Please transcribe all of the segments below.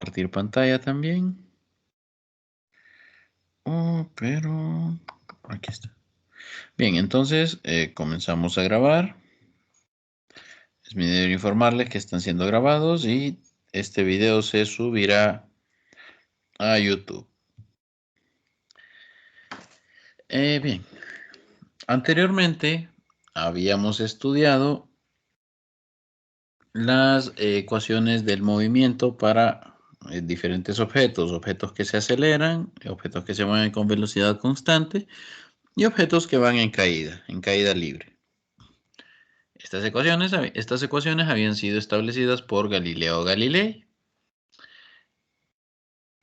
Compartir pantalla también. Oh, pero aquí está. Bien, entonces comenzamos a grabar. Es mi deber informarles que están siendo grabados y este video se subirá a YouTube. Bien, anteriormente habíamos estudiado las ecuaciones del movimiento para diferentes objetos que se aceleran, objetos que se mueven con velocidad constante y objetos que van en caída libre. Estas ecuaciones habían sido establecidas por Galileo Galilei,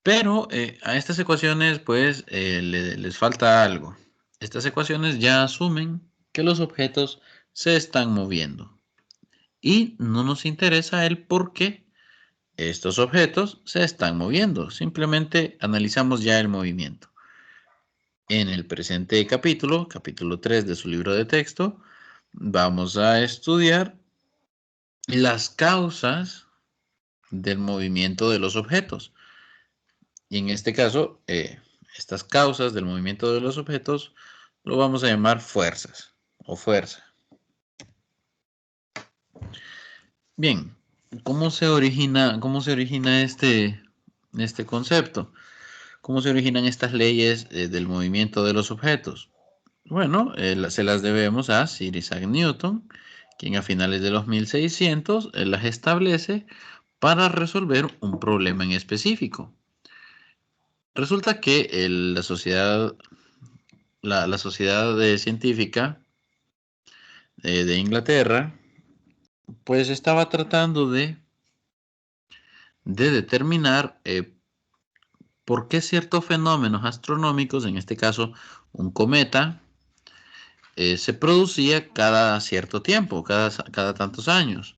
pero a estas ecuaciones pues les falta algo. Estas ecuaciones ya asumen que los objetos se están moviendo y no nos interesa el por qué estos objetos se están moviendo. Simplemente analizamos ya el movimiento. En el presente capítulo, capítulo 3 de su libro de texto, vamos a estudiar las causas del movimiento de los objetos. Y en este caso, estas causas del movimiento de los objetos lo vamos a llamar fuerzas o fuerza. Bien, ¿cómo se origina este concepto? ¿Cómo se originan estas leyes del movimiento de los objetos? Bueno, se las debemos a Sir Isaac Newton, quien a finales de los 1600 las establece para resolver un problema en específico. Resulta que la sociedad científica de Inglaterra, pues estaba tratando de determinar por qué ciertos fenómenos astronómicos, en este caso un cometa, se producía cada cierto tiempo, cada tantos años.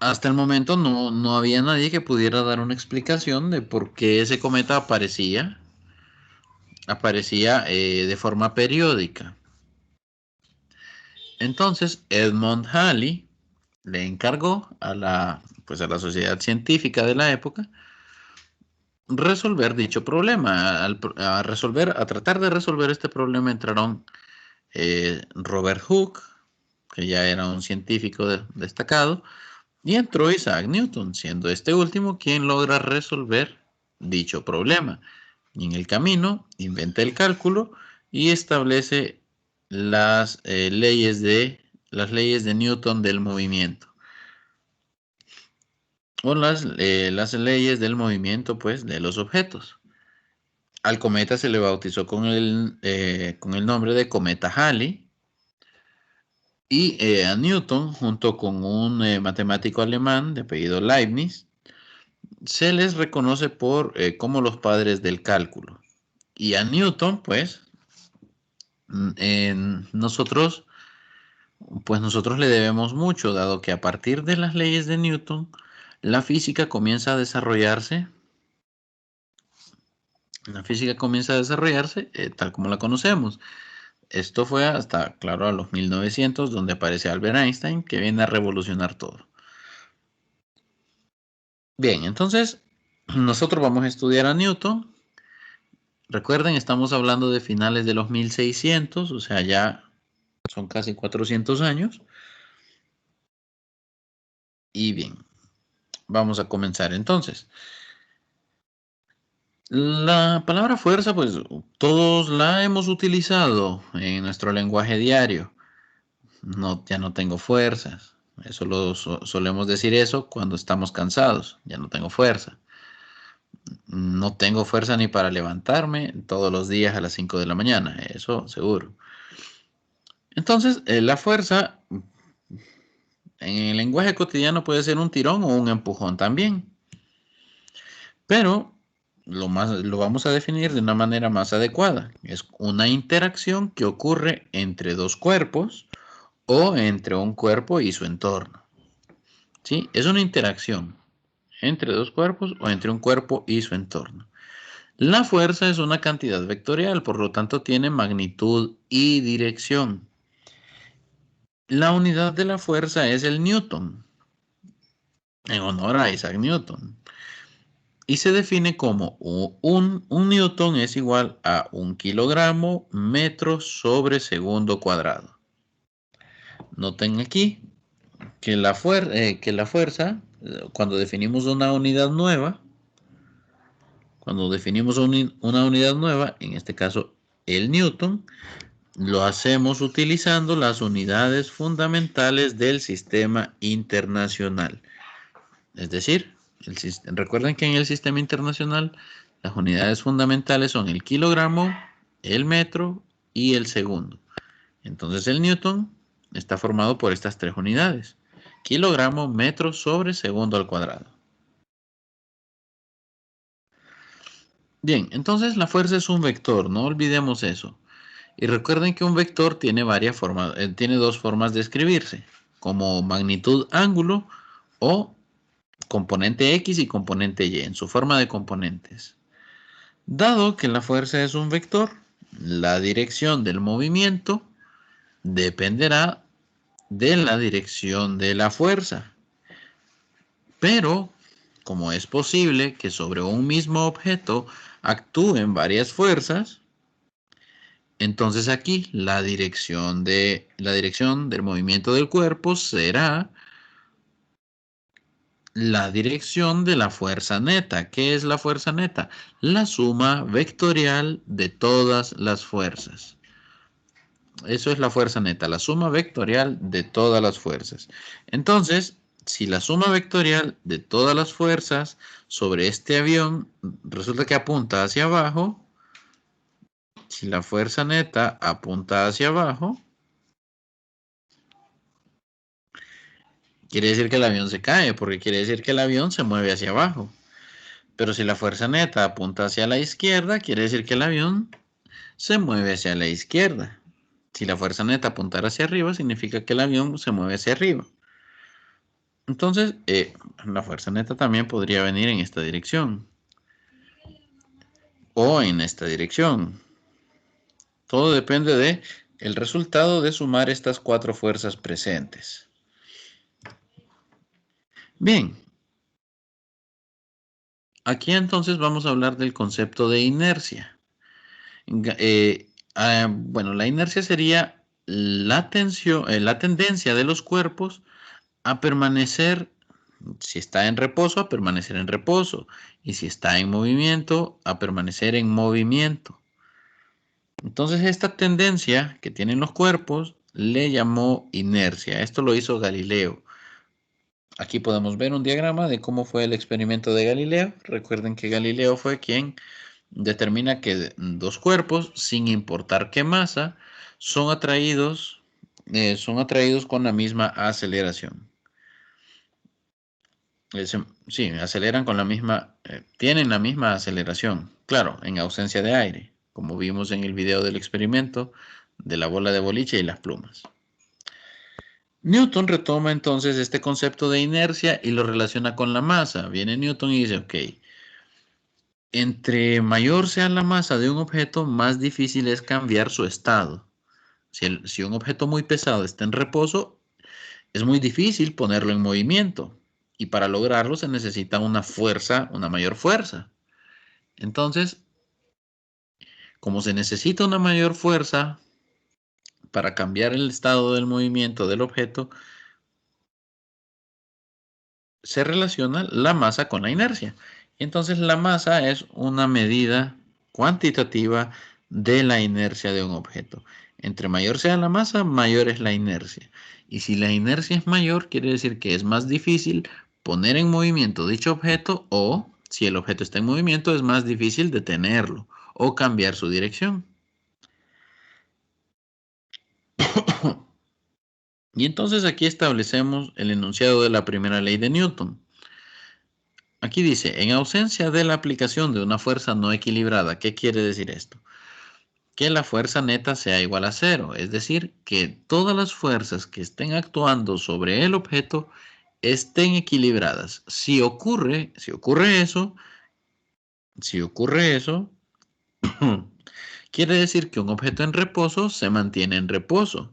Hasta el momento no había nadie que pudiera dar una explicación de por qué ese cometa aparecía de forma periódica. Entonces, Edmund Halley le encargó pues a la sociedad científica de la época resolver dicho problema. A tratar de resolver este problema entraron Robert Hooke, que ya era un científico destacado, y entró Isaac Newton, siendo este último quien logra resolver dicho problema. Y en el camino inventa el cálculo y establece las leyes de Newton del movimiento. O las leyes del movimiento, pues, de los objetos. Al cometa se le bautizó con el nombre de cometa Halley. Y a Newton, junto con un matemático alemán de apellido Leibniz, se les reconoce como los padres del cálculo. Y a Newton, pues, nosotros le debemos mucho, dado que a partir de las leyes de Newton, la física comienza a desarrollarse. La física comienza a desarrollarse tal como la conocemos. Esto fue hasta, claro, a los 1900, donde aparece Albert Einstein, que viene a revolucionar todo. Bien, entonces nosotros vamos a estudiar a Newton. Recuerden, estamos hablando de finales de los 1600, o sea, ya son casi 400 años. Y bien, vamos a comenzar entonces. La palabra fuerza, pues todos la hemos utilizado en nuestro lenguaje diario. Ya no tengo fuerzas. Eso solemos decir eso cuando estamos cansados. Ya no tengo fuerza. No tengo fuerza ni para levantarme todos los días a las 5 de la mañana. Eso seguro. Entonces, la fuerza en el lenguaje cotidiano puede ser un tirón o un empujón también. Pero lo vamos a definir de una manera más adecuada. Es una interacción que ocurre entre dos cuerpos o entre un cuerpo y su entorno. ¿Sí? Es una interacción entre dos cuerpos o entre un cuerpo y su entorno. La fuerza es una cantidad vectorial, por lo tanto tiene magnitud y dirección. La unidad de la fuerza es el newton. en honor a Isaac Newton. Y se define como un newton es igual a 1 kilogramo metro sobre segundo cuadrado. Noten aquí que la fuerza, cuando definimos una unidad nueva, en este caso el newton, lo hacemos utilizando las unidades fundamentales del sistema internacional. Es decir, recuerden que en el sistema internacional las unidades fundamentales son el kilogramo, el metro y el segundo. Entonces el newton está formado por estas tres unidades: kilogramo, metro sobre segundo al cuadrado. Bien, entonces la fuerza es un vector, no olvidemos eso. Y recuerden que un vector tiene tiene dos formas de escribirse, como magnitud ángulo o componente X y componente Y, en su forma de componentes. Dado que la fuerza es un vector, la dirección del movimiento dependerá de la dirección de la fuerza. Pero, como es posible que sobre un mismo objeto actúen varias fuerzas, entonces aquí la dirección del movimiento del cuerpo será la dirección de la fuerza neta. ¿Qué es la fuerza neta? La suma vectorial de todas las fuerzas. Eso es la fuerza neta, la suma vectorial de todas las fuerzas. Entonces, si la suma vectorial de todas las fuerzas sobre este avión resulta que apunta hacia abajo, si la fuerza neta apunta hacia abajo, quiere decir que el avión se cae, porque quiere decir que el avión se mueve hacia abajo. Pero si la fuerza neta apunta hacia la izquierda, quiere decir que el avión se mueve hacia la izquierda. Si la fuerza neta apuntara hacia arriba, significa que el avión se mueve hacia arriba. Entonces, la fuerza neta también podría venir en esta dirección o en esta dirección. Todo depende de el resultado de sumar estas cuatro fuerzas presentes. Bien, aquí entonces vamos a hablar del concepto de inercia. Bueno, la inercia sería la tendencia de los cuerpos a permanecer, si está en reposo, a permanecer en reposo, y si está en movimiento, a permanecer en movimiento. Entonces, esta tendencia que tienen los cuerpos le llamó inercia. Esto lo hizo Galileo. Aquí podemos ver un diagrama de cómo fue el experimento de Galileo. Recuerden que Galileo fue quien determina que dos cuerpos, sin importar qué masa, son atraídos con la misma aceleración. Sí, aceleran con tienen la misma aceleración, claro, en ausencia de aire, como vimos en el video del experimento de la bola de boliche y las plumas. Newton retoma entonces este concepto de inercia y lo relaciona con la masa. Viene Newton y dice, ok, entre mayor sea la masa de un objeto, más difícil es cambiar su estado. Si un objeto muy pesado está en reposo, es muy difícil ponerlo en movimiento. Y para lograrlo se necesita una mayor fuerza. Entonces, como se necesita una mayor fuerza para cambiar el estado del movimiento del objeto, se relaciona la masa con la inercia. Entonces, la masa es una medida cuantitativa de la inercia de un objeto. Entre mayor sea la masa, mayor es la inercia. Y si la inercia es mayor, quiere decir que es más difícil poner en movimiento dicho objeto, o si el objeto está en movimiento, es más difícil detenerlo o cambiar su dirección. Y entonces aquí establecemos el enunciado de la primera ley de Newton. Aquí dice, en ausencia de la aplicación de una fuerza no equilibrada, ¿qué quiere decir esto? Que la fuerza neta sea igual a cero, es decir, que todas las fuerzas que estén actuando sobre el objeto estén equilibradas. Si ocurre eso, quiere decir que un objeto en reposo se mantiene en reposo.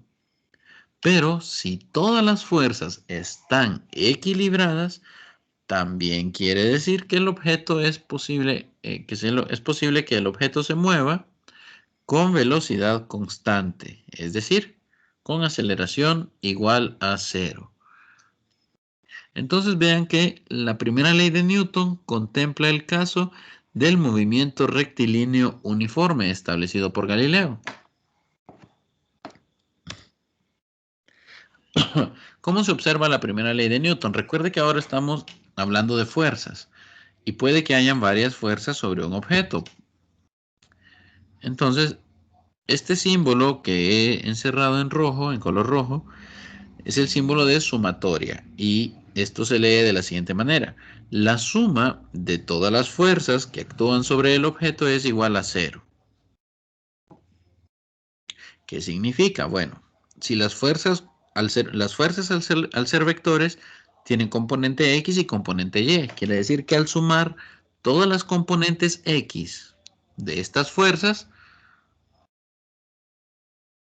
Pero si todas las fuerzas están equilibradas, también quiere decir que el objeto es posible, es posible que el objeto se mueva con velocidad constante, es decir, con aceleración igual a 0. Entonces vean que la primera ley de Newton contempla el caso del movimiento rectilíneo uniforme establecido por Galileo. ¿Cómo se observa la primera ley de Newton? Recuerde que ahora estamos hablando de fuerzas y puede que hayan varias fuerzas sobre un objeto. Entonces, este símbolo que he encerrado en rojo, en color rojo, es el símbolo de sumatoria y esto se lee de la siguiente manera. La suma de todas las fuerzas que actúan sobre el objeto es igual a 0. ¿Qué significa? Bueno, si las fuerzas al ser vectores tienen componente X y componente Y, quiere decir que al sumar todas las componentes X de estas fuerzas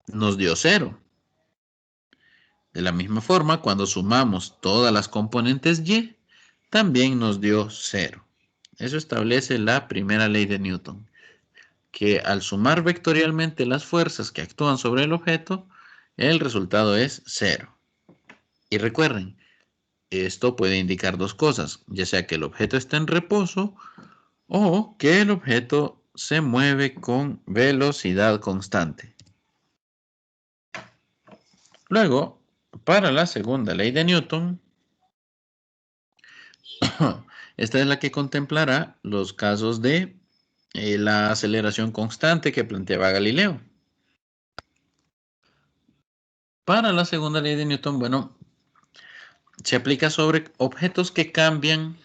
nos dio 0. De la misma forma, cuando sumamos todas las componentes Y, también nos dio 0. Eso establece la primera ley de Newton, que al sumar vectorialmente las fuerzas que actúan sobre el objeto, el resultado es 0. Y recuerden, esto puede indicar dos cosas, ya sea que el objeto está en reposo o que el objeto se mueve con velocidad constante. Luego, para la segunda ley de Newton, esta es la que contemplará los casos de la aceleración constante que planteaba Galileo. Para la segunda ley de Newton, bueno, se aplica sobre objetos que cambian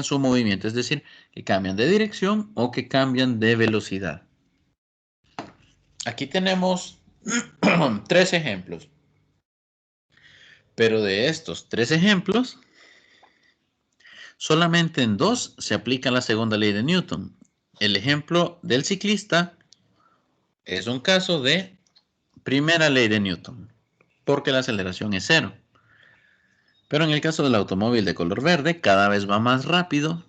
su movimiento, es decir, que cambian de dirección o que cambian de velocidad. Aquí tenemos 3 ejemplos, pero de estos 3 ejemplos, solamente en 2 se aplica la segunda ley de Newton. El ejemplo del ciclista es un caso de primera ley de Newton, porque la aceleración es 0. Pero en el caso del automóvil de color verde, cada vez va más rápido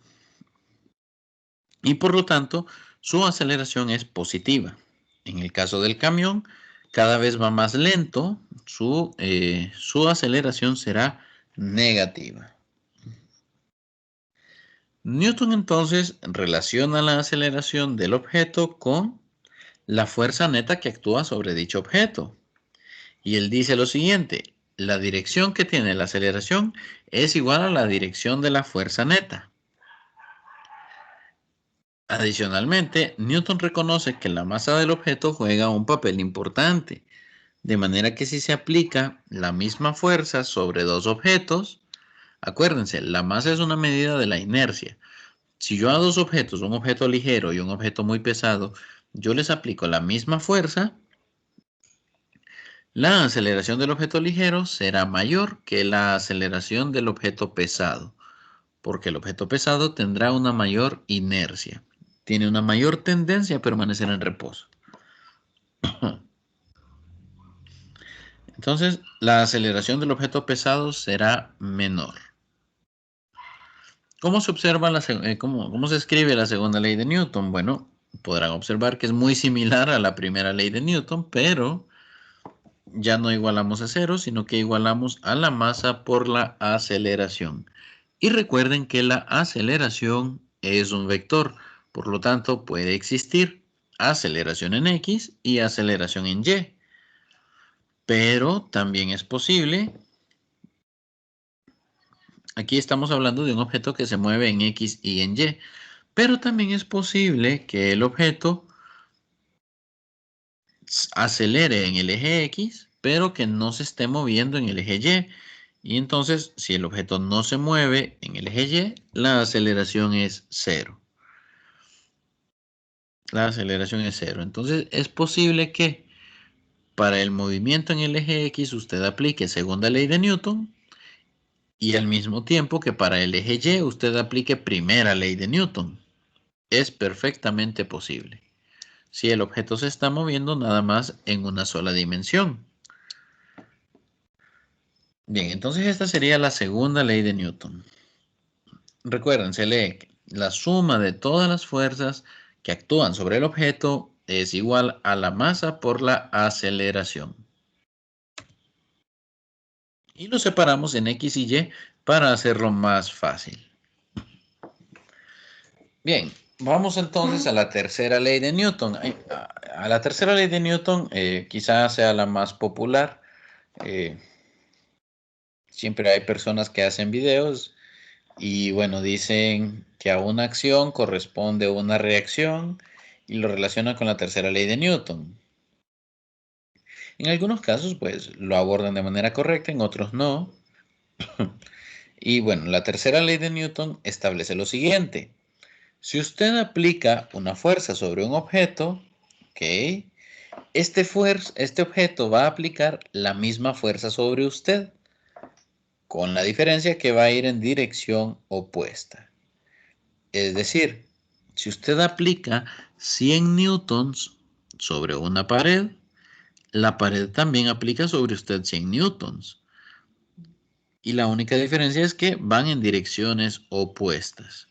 y por lo tanto su aceleración es positiva. En el caso del camión, cada vez va más lento, su aceleración será negativa. Newton entonces relaciona la aceleración del objeto con la fuerza neta que actúa sobre dicho objeto. Y él dice lo siguiente, la dirección que tiene la aceleración es igual a la dirección de la fuerza neta. Adicionalmente, Newton reconoce que la masa del objeto juega un papel importante, de manera que si se aplica la misma fuerza sobre dos objetos, acuérdense, la masa es una medida de la inercia. Si yo a dos objetos, un objeto ligero y un objeto muy pesado, yo les aplico la misma fuerza, la aceleración del objeto ligero será mayor que la aceleración del objeto pesado, porque el objeto pesado tendrá una mayor inercia, tiene una mayor tendencia a permanecer en reposo. Entonces, la aceleración del objeto pesado será menor. ¿Cómo se observa cómo se escribe la segunda ley de Newton? Bueno, podrán observar que es muy similar a la primera ley de Newton, pero ya no igualamos a 0, sino que igualamos a la masa por la aceleración. Y recuerden que la aceleración es un vector, por lo tanto puede existir aceleración en X y aceleración en Y. Pero también es posible, aquí estamos hablando de un objeto que se mueve en X y en Y, pero también es posible que el objeto acelere en el eje X, pero que no se esté moviendo en el eje Y. Y entonces, si el objeto no se mueve en el eje Y, la aceleración es 0. La aceleración es 0. Entonces, es posible que para el movimiento en el eje X usted aplique segunda ley de Newton y al mismo tiempo que para el eje Y usted aplique primera ley de Newton. Es perfectamente posible si el objeto se está moviendo nada más en una sola dimensión. Bien, entonces esta sería la segunda ley de Newton. Recuerden, se lee que la suma de todas las fuerzas que actúan sobre el objeto es igual a la masa por la aceleración. Y lo separamos en X y Y para hacerlo más fácil. Bien, vamos entonces a la tercera ley de Newton. A la tercera ley de Newton quizás sea la más popular. Siempre hay personas que hacen videos y bueno, dicen que a una acción corresponde una reacción y lo relacionan con la tercera ley de Newton. En algunos casos, pues lo abordan de manera correcta, en otros no. Y bueno, la tercera ley de Newton establece lo siguiente. Si usted aplica una fuerza sobre un objeto, ¿ok? Este objeto va a aplicar la misma fuerza sobre usted, con la diferencia que va a ir en dirección opuesta. Es decir, si usted aplica 100 newtons sobre una pared, la pared también aplica sobre usted 100 newtons. Y la única diferencia es que van en direcciones opuestas.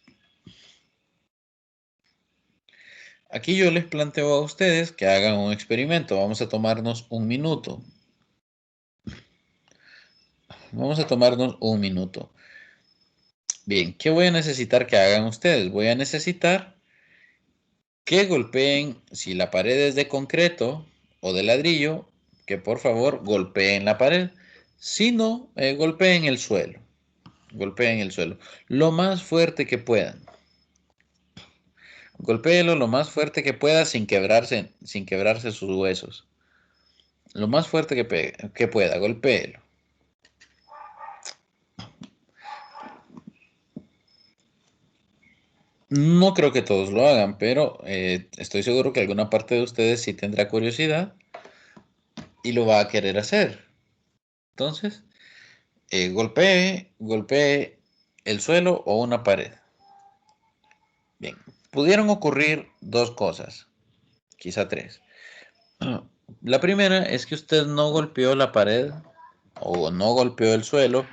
Aquí yo les planteo a ustedes que hagan un experimento. Vamos a tomarnos un minuto. Vamos a tomarnos un minuto. Bien, ¿qué voy a necesitar que hagan ustedes? Voy a necesitar que golpeen, si la pared es de concreto o de ladrillo, que por favor golpeen la pared. Si no, golpeen el suelo. Golpeen el suelo. Lo más fuerte que puedan. Golpéelo lo más fuerte que pueda sin quebrarse sus huesos. Lo más fuerte que pueda, golpéelo. No creo que todos lo hagan, pero estoy seguro que alguna parte de ustedes sí tendrá curiosidad y lo va a querer hacer. Entonces, golpee el suelo o una pared. Bien, pudieron ocurrir dos cosas, quizá tres. La primera es que usted no golpeó la pared o no golpeó el suelo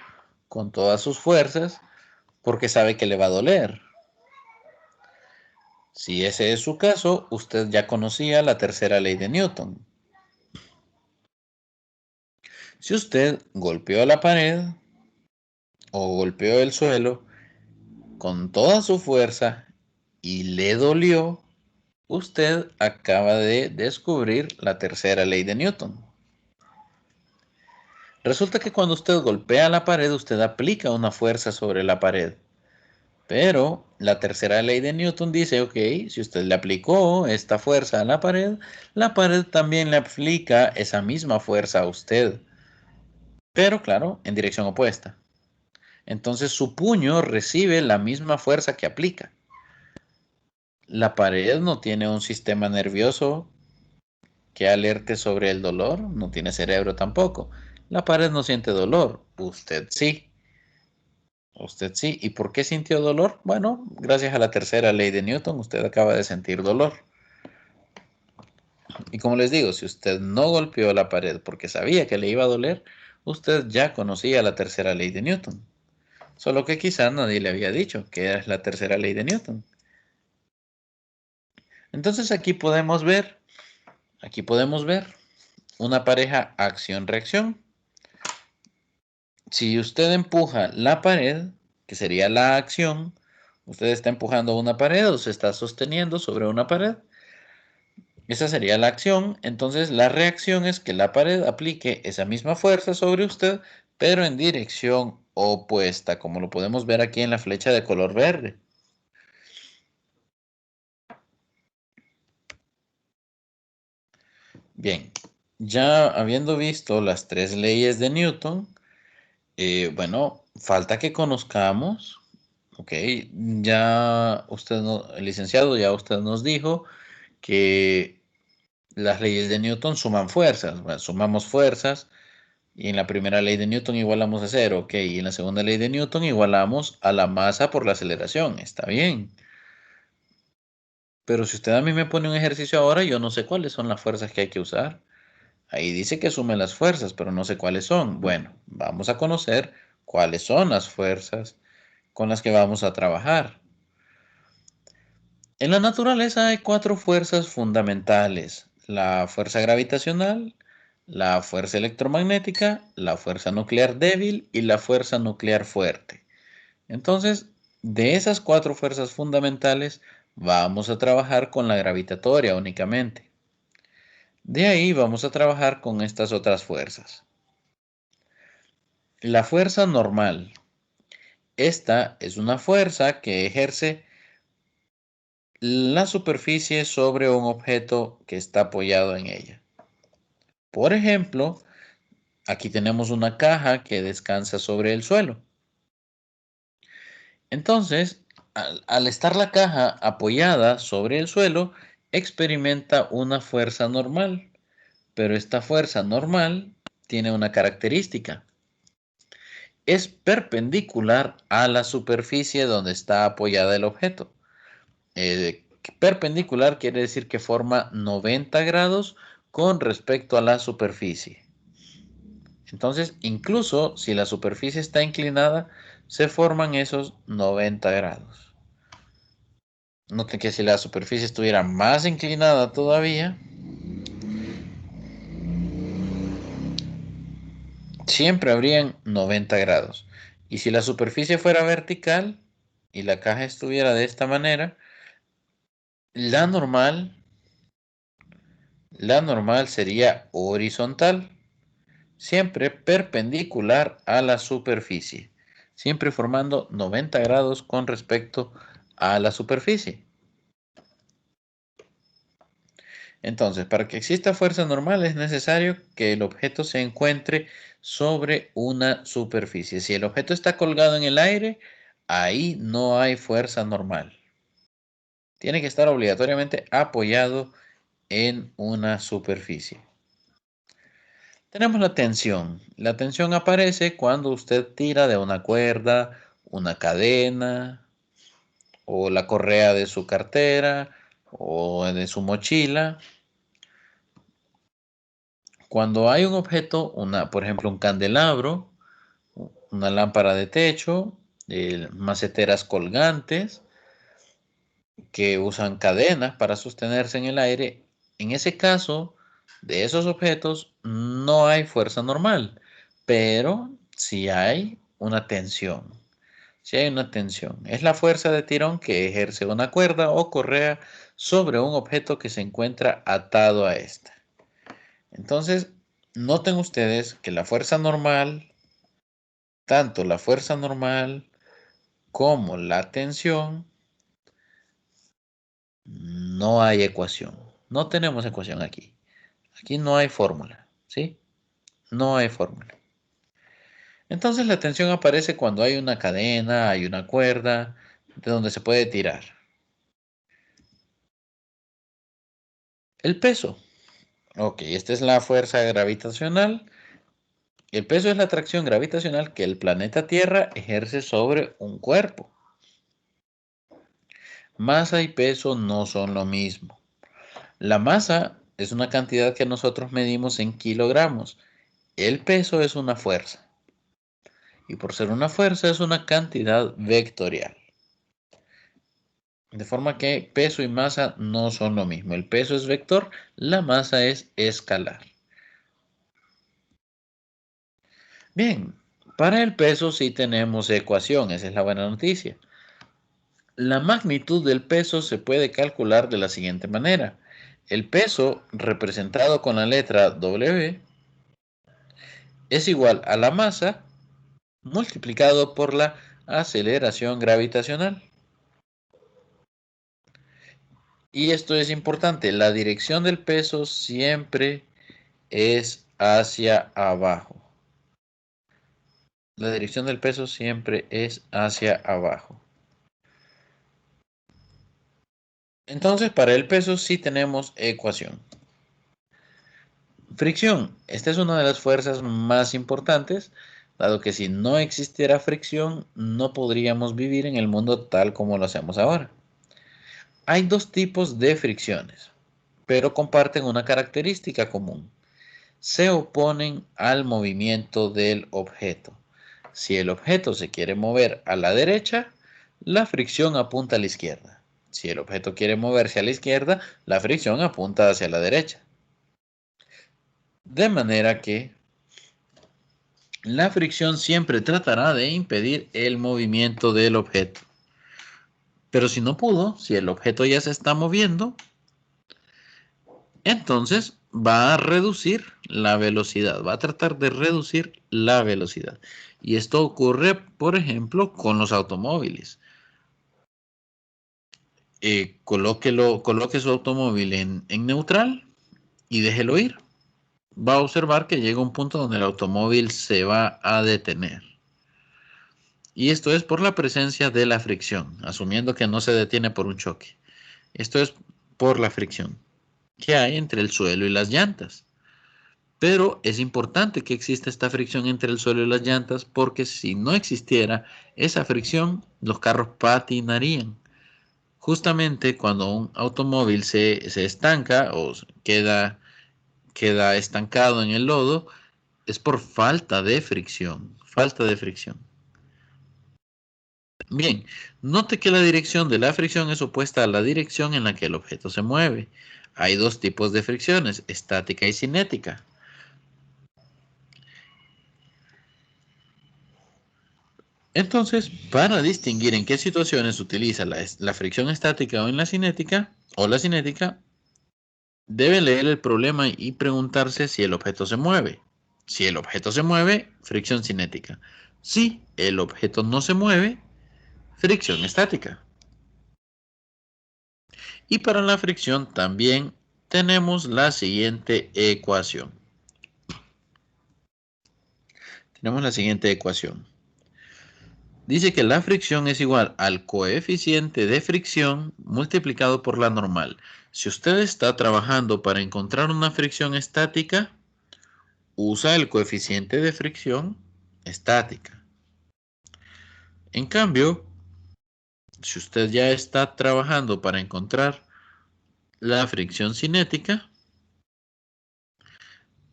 con todas sus fuerzas porque sabe que le va a doler. Si ese es su caso, usted ya conocía la tercera ley de Newton. Si usted golpeó la pared o golpeó el suelo con toda su fuerza y le dolió, usted acaba de descubrir la tercera ley de Newton. Resulta que cuando usted golpea la pared, usted aplica una fuerza sobre la pared. Pero la tercera ley de Newton dice, ok, si usted le aplicó esta fuerza a la pared también le aplica esa misma fuerza a usted. Pero claro, en dirección opuesta. Entonces su puño recibe la misma fuerza que aplica. La pared no tiene un sistema nervioso que alerte sobre el dolor, no tiene cerebro tampoco. La pared no siente dolor, usted sí. Usted sí. ¿Y por qué sintió dolor? Bueno, gracias a la tercera ley de Newton, usted acaba de sentir dolor. Y como les digo, si usted no golpeó la pared porque sabía que le iba a doler, usted ya conocía la tercera ley de Newton. Solo que quizá nadie le había dicho que es la tercera ley de Newton. Entonces aquí podemos ver una pareja acción-reacción. Si usted empuja la pared, que sería la acción, usted está empujando una pared o se está sosteniendo sobre una pared. Esa sería la acción. Entonces la reacción es que la pared aplique esa misma fuerza sobre usted, pero en dirección opuesta, como lo podemos ver aquí en la flecha de color verde. Bien, ya habiendo visto las tres leyes de Newton, bueno, falta que conozcamos, ok, ya usted, el licenciado, ya usted nos dijo que las leyes de Newton suman fuerzas, bueno, sumamos fuerzas y en la primera ley de Newton igualamos a cero, ok, y en la segunda ley de Newton igualamos a la masa por la aceleración, está bien. Pero si usted a mí me pone un ejercicio ahora, yo no sé cuáles son las fuerzas que hay que usar. Ahí dice que sume las fuerzas, pero no sé cuáles son. Bueno, vamos a conocer cuáles son las fuerzas con las que vamos a trabajar. En la naturaleza hay 4 fuerzas fundamentales: la fuerza gravitacional, la fuerza electromagnética, la fuerza nuclear débil y la fuerza nuclear fuerte. Entonces, de esas 4 fuerzas fundamentales, vamos a trabajar con la gravitatoria únicamente. De ahí vamos a trabajar con estas otras fuerzas. La fuerza normal. Esta es una fuerza que ejerce la superficie sobre un objeto que está apoyado en ella. Por ejemplo, aquí tenemos una caja que descansa sobre el suelo. Entonces, al estar la caja apoyada sobre el suelo, experimenta una fuerza normal, pero esta fuerza normal tiene una característica. Es perpendicular a la superficie donde está apoyada el objeto. Perpendicular quiere decir que forma 90 grados con respecto a la superficie. Entonces, incluso si la superficie está inclinada, se forman esos 90 grados. Noten que si la superficie estuviera más inclinada todavía, siempre habrían 90 grados. Y si la superficie fuera vertical y la caja estuviera de esta manera, la normal sería horizontal, siempre perpendicular a la superficie, siempre formando 90 grados con respecto a la superficie. Entonces, para que exista fuerza normal es necesario que el objeto se encuentre sobre una superficie. Si el objeto está colgado en el aire, ahí no hay fuerza normal. Tiene que estar obligatoriamente apoyado en una superficie. Tenemos la tensión. La tensión aparece cuando usted tira de una cuerda, una cadena o la correa de su cartera o de su mochila. Cuando hay un objeto, por ejemplo, un candelabro, una lámpara de techo, maceteras colgantes que usan cadenas para sostenerse en el aire, en ese caso, de esos objetos no hay fuerza normal, pero sí hay una tensión. Sí hay una tensión. Es la fuerza de tirón que ejerce una cuerda o correa sobre un objeto que se encuentra atado a esta. Entonces, noten ustedes que la fuerza normal, tanto la fuerza normal como la tensión, no hay ecuación. No tenemos ecuación aquí. Aquí no hay fórmula, ¿sí? No hay fórmula. Entonces la tensión aparece cuando hay una cadena, hay una cuerda de donde se puede tirar. El peso. Ok, esta es la fuerza gravitacional. El peso es la atracción gravitacional que el planeta Tierra ejerce sobre un cuerpo. Masa y peso no son lo mismo. La masa es una cantidad que nosotros medimos en kilogramos. El peso es una fuerza. Y por ser una fuerza es una cantidad vectorial. De forma que peso y masa no son lo mismo. El peso es vector, la masa es escalar. Bien, para el peso sí tenemos ecuación, esa es la buena noticia. La magnitud del peso se puede calcular de la siguiente manera. El peso representado con la letra W es igual a la masa multiplicado por la aceleración gravitacional. Y esto es importante, la dirección del peso siempre es hacia abajo. La dirección del peso siempre es hacia abajo. Entonces, para el peso sí tenemos ecuación. Fricción. Esta es una de las fuerzas más importantes, dado que si no existiera fricción, no podríamos vivir en el mundo tal como lo hacemos ahora. Hay dos tipos de fricciones, pero comparten una característica común. Se oponen al movimiento del objeto. Si el objeto se quiere mover a la derecha, la fricción apunta a la izquierda. Si el objeto quiere moverse a la izquierda, la fricción apunta hacia la derecha. De manera que la fricción siempre tratará de impedir el movimiento del objeto. Pero si no pudo, si el objeto ya se está moviendo, entonces va a reducir la velocidad, va a tratar de reducir la velocidad. Y esto ocurre, por ejemplo, con los automóviles. Coloque su automóvil en neutral y déjelo ir. Va a observar que llega un punto donde el automóvil se va a detener. Y esto es por la presencia de la fricción, asumiendo que no se detiene por un choque. Esto es por la fricción que hay entre el suelo y las llantas. Pero es importante que exista esta fricción entre el suelo y las llantas porque si no existiera esa fricción, los carros patinarían. Justamente cuando un automóvil se estanca o queda estancado en el lodo, es por falta de fricción. Falta de fricción. Bien, note que la dirección de la fricción es opuesta a la dirección en la que el objeto se mueve. Hay dos tipos de fricciones, estática y cinética. Entonces, para distinguir en qué situaciones se utiliza la fricción estática o la cinética, debe leer el problema y preguntarse si el objeto se mueve. Si el objeto se mueve, fricción cinética. Si el objeto no se mueve, fricción estática. Y para la fricción también tenemos la siguiente ecuación. Tenemos la siguiente ecuación. Dice que la fricción es igual al coeficiente de fricción multiplicado por la normal. Si usted está trabajando para encontrar una fricción estática, usa el coeficiente de fricción estática. En cambio, si usted ya está trabajando para encontrar la fricción cinética,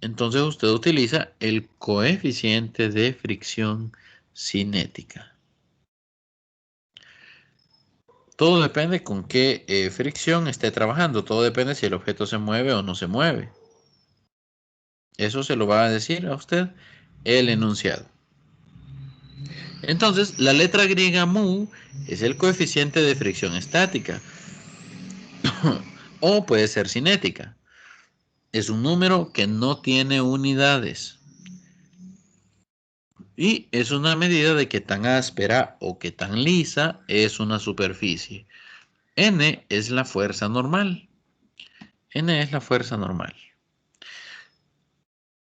entonces usted utiliza el coeficiente de fricción cinética. Todo depende con qué fricción esté trabajando. Todo depende si el objeto se mueve o no se mueve. Eso se lo va a decir a usted el enunciado. Entonces, la letra griega mu es el coeficiente de fricción estática o puede ser cinética. Es un número que no tiene unidades y es una medida de qué tan áspera o qué tan lisa es una superficie. N es la fuerza normal. N es la fuerza normal.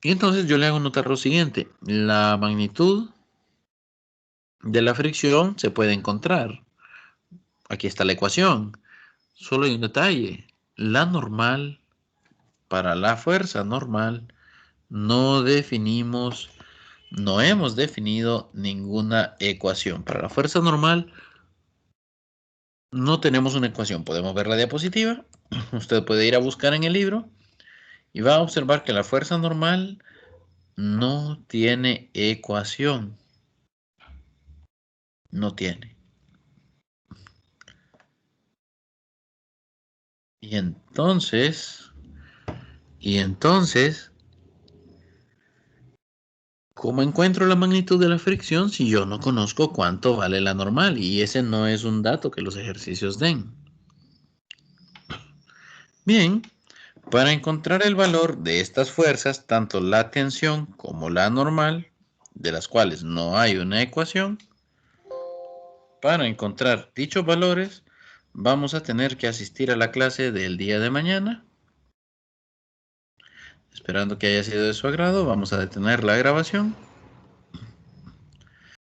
Y entonces yo le hago notar lo siguiente. La magnitud de la fricción se puede encontrar. Aquí está la ecuación. Solo hay un detalle. La normal, para la fuerza normal, no hemos definido ninguna ecuación. Para la fuerza normal no tenemos una ecuación. Podemos ver la diapositiva. Usted puede ir a buscar en el libro y va a observar que la fuerza normal no tiene ecuación. No tiene. Y entonces, ¿cómo encuentro la magnitud de la fricción si yo no conozco cuánto vale la normal? Y ese no es un dato que los ejercicios den. Bien, para encontrar el valor de estas fuerzas, tanto la tensión como la normal, de las cuales no hay una ecuación, para encontrar dichos valores, vamos a tener que asistir a la clase del día de mañana. Esperando que haya sido de su agrado, vamos a detener la grabación.